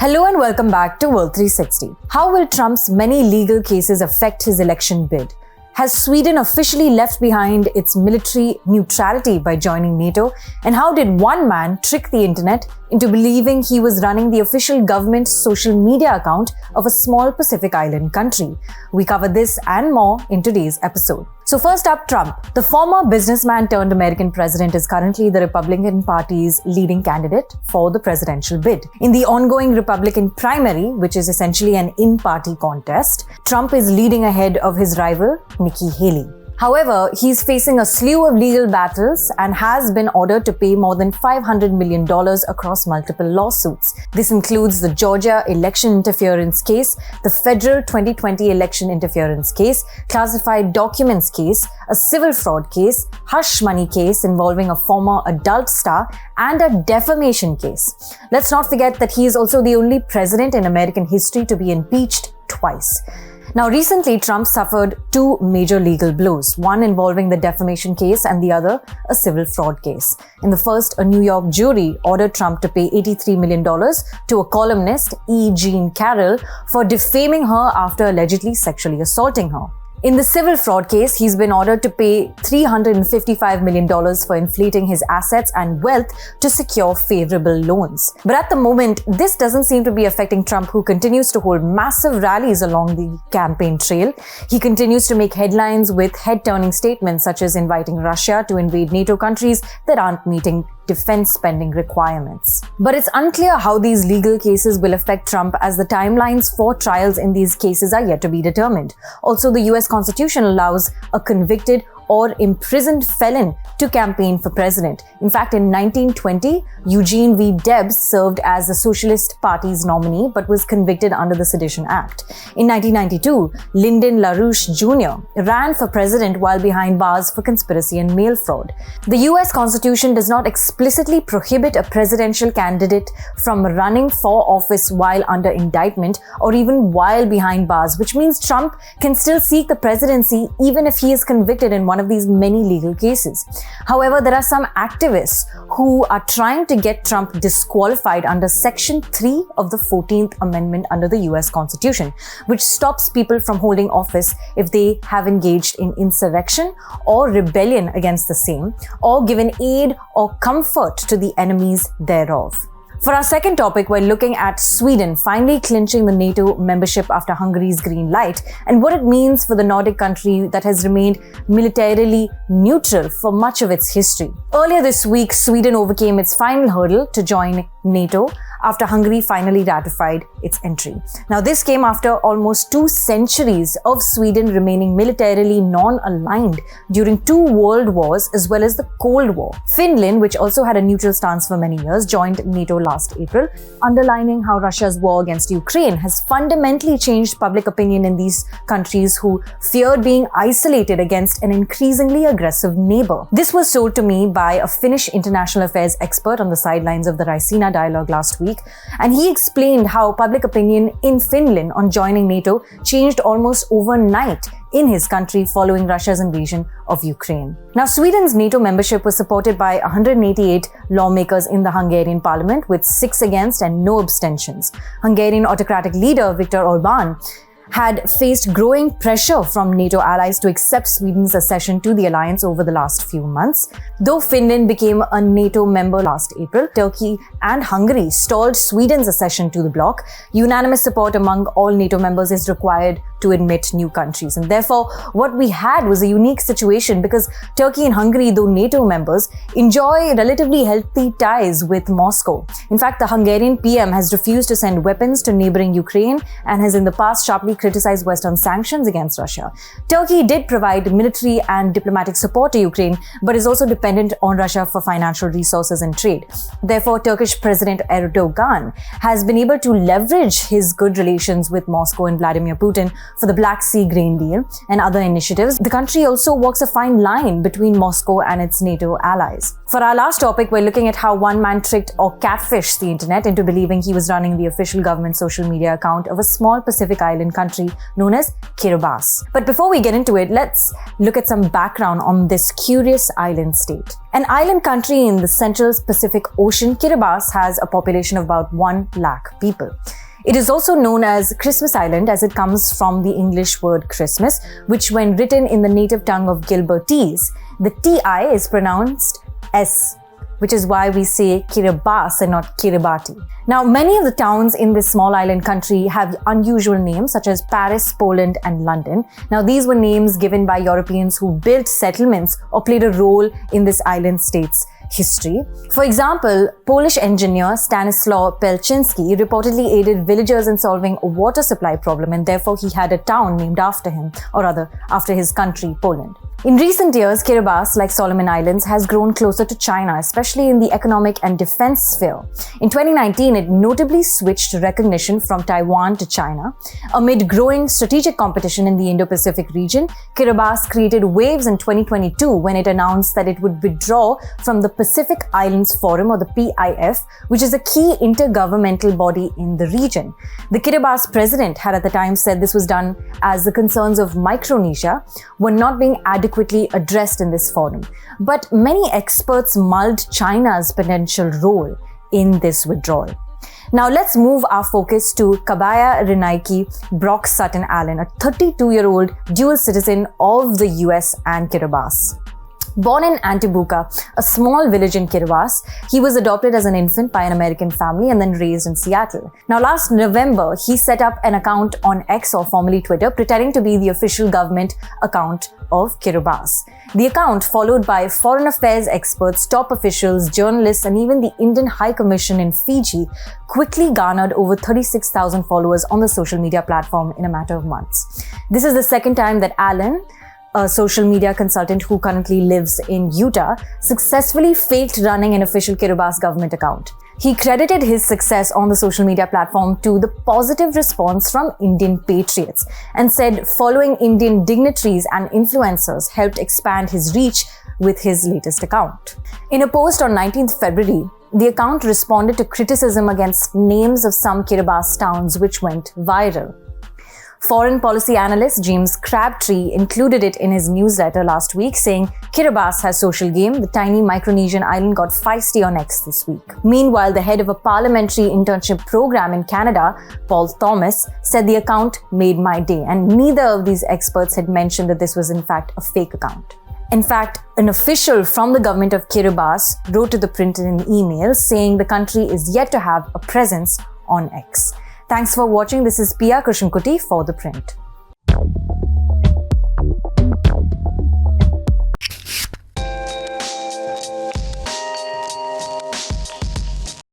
Hello and welcome back to World 360. How will Trump's many legal cases affect his election bid? Has Sweden officially left behind its military neutrality by joining NATO? And how did one man trick the internet into believing he was running the official government social media account of a small Pacific island country? We cover this and more in today's episode. So first up, Trump. The former businessman turned American president is currently the Republican Party's leading candidate for the presidential bid. In the ongoing Republican primary, which is essentially an in-party contest, Trump is leading ahead of his rival, Nikki Haley. However, he's facing a slew of legal battles and has been ordered to pay more than $500 million across multiple lawsuits. This includes the Georgia election interference case, the federal 2020 election interference case, classified documents case, a civil fraud case, hush money case involving a former adult star, and a defamation case. Let's not forget that he is also the only president in American history to be impeached twice. Now, recently, Trump suffered two major legal blows, one involving the defamation case and the other a civil fraud case. In the first, a New York jury ordered Trump to pay $83 million to a columnist, E. Jean Carroll, for defaming her after allegedly sexually assaulting her. In the civil fraud case, he's been ordered to pay $355 million for inflating his assets and wealth to secure favorable loans. But at the moment, this doesn't seem to be affecting Trump, who continues to hold massive rallies along the campaign trail. He continues to make headlines with head-turning statements such as inviting Russia to invade NATO countries that aren't meeting defense spending requirements. But it's unclear how these legal cases will affect Trump, as the timelines for trials in these cases are yet to be determined. Also, the US Constitution allows a convicted or imprisoned felon to campaign for president. In fact, in 1920, Eugene V. Debs served as the Socialist Party's nominee but was convicted under the Sedition Act. In 1992, Lyndon LaRouche Jr. ran for president while behind bars for conspiracy and mail fraud. The US Constitution does not explicitly prohibit a presidential candidate from running for office while under indictment or even while behind bars, which means Trump can still seek the presidency even if he is convicted in one of these many legal cases. However, there are some activists who are trying to get Trump disqualified under Section 3 of the 14th Amendment under the US Constitution, which stops people from holding office if they have engaged in insurrection or rebellion against the same, or given aid or comfort to the enemies thereof. For our second topic, we're looking at Sweden finally clinching the NATO membership after Hungary's green light, and what it means for the Nordic country that has remained militarily neutral for much of its history. Earlier this week, Sweden overcame its final hurdle to join NATO after Hungary finally ratified its entry. Now, this came after almost 2 centuries of Sweden remaining militarily non-aligned during 2 world wars as well as the Cold War. Finland, which also had a neutral stance for many years, joined NATO last April, underlining how Russia's war against Ukraine has fundamentally changed public opinion in these countries who feared being isolated against an increasingly aggressive neighbor. This was told to me by a Finnish international affairs expert on the sidelines of the Raisina dialogue last week, and he explained how public opinion in Finland on joining NATO changed almost overnight in his country following Russia's invasion of Ukraine. Now, Sweden's NATO membership was supported by 188 lawmakers in the Hungarian parliament, with 6 against and no abstentions. Hungarian autocratic leader Viktor Orbán had faced growing pressure from NATO allies to accept Sweden's accession to the alliance over the last few months. Though Finland became a NATO member last April, Turkey and Hungary stalled Sweden's accession to the bloc. Unanimous support among all NATO members is required to admit new countries. And therefore, what we had was a unique situation, because Turkey and Hungary, though NATO members, enjoy relatively healthy ties with Moscow. In fact, the Hungarian PM has refused to send weapons to neighboring Ukraine and has in the past sharply criticized Western sanctions against Russia. Turkey did provide military and diplomatic support to Ukraine, but is also dependent on Russia for financial resources and trade. Therefore, Turkish President Erdogan has been able to leverage his good relations with Moscow and Vladimir Putin for the Black Sea Grain Deal and other initiatives. The country also walks a fine line between Moscow and its NATO allies. For our last topic, we're looking at how one man tricked or catfished the internet into believing he was running the official government social media account of a small Pacific island country known as Kiribati. But before we get into it, let's look at some background on this curious island state. An island country in the central Pacific Ocean, Kiribati has a population of about 1 lakh people. It is also known as Christmas Island as it comes from the English word Christmas, which when written in the native tongue of Gilbertese, the TI is pronounced S, which is why we say Kiribati and not Kiribati. Now, many of the towns in this small island country have unusual names such as Paris, Poland, and London. Now, these were names given by Europeans who built settlements or played a role in this island state's history. For example, Polish engineer Stanislaw Pelczynski reportedly aided villagers in solving a water supply problem, and therefore he had a town named after him, or rather, after his country, Poland. In recent years, Kiribati, like Solomon Islands, has grown closer to China, especially in the economic and defense sphere. In 2019, it notably switched recognition from Taiwan to China. Amid growing strategic competition in the Indo-Pacific region, Kiribati created waves in 2022 when it announced that it would withdraw from the Pacific Islands Forum, or the PIF, which is a key intergovernmental body in the region. The Kiribati president had at the time said this was done as the concerns of Micronesia were not being adequately addressed in this forum. But many experts mulled China's potential role in this withdrawal. Now let's move our focus to Kabaya Renaiki Brock Sutton Allen, a 32-year-old dual citizen of the US and Kiribati. Born in Antibuca, a small village in Kiribati, he was adopted as an infant by an American family and then raised in Seattle. Now, last November, he set up an account on X, or formerly Twitter, pretending to be the official government account of Kiribati. The account, followed by foreign affairs experts, top officials, journalists, and even the Indian High Commission in Fiji, quickly garnered over 36,000 followers on the social media platform in a matter of months. This is the second time that Allen, a social media consultant who currently lives in Utah, successfully faked running an official Kiribati government account. He credited his success on the social media platform to the positive response from Indian patriots and said following Indian dignitaries and influencers helped expand his reach with his latest account. In a post on 19th February, the account responded to criticism against names of some Kiribati towns which went viral. Foreign policy analyst James Crabtree included it in his newsletter last week, saying Kiribati has social game. The tiny Micronesian island got feisty on X this week. Meanwhile, the head of a parliamentary internship program in Canada, Paul Thomas, said the account made my day, and neither of these experts had mentioned that this was in fact a fake account. In fact, an official from the government of Kiribati wrote to the print in an email saying the country is yet to have a presence on X. Thanks for watching. This is Pia Krishnankuti for The Print.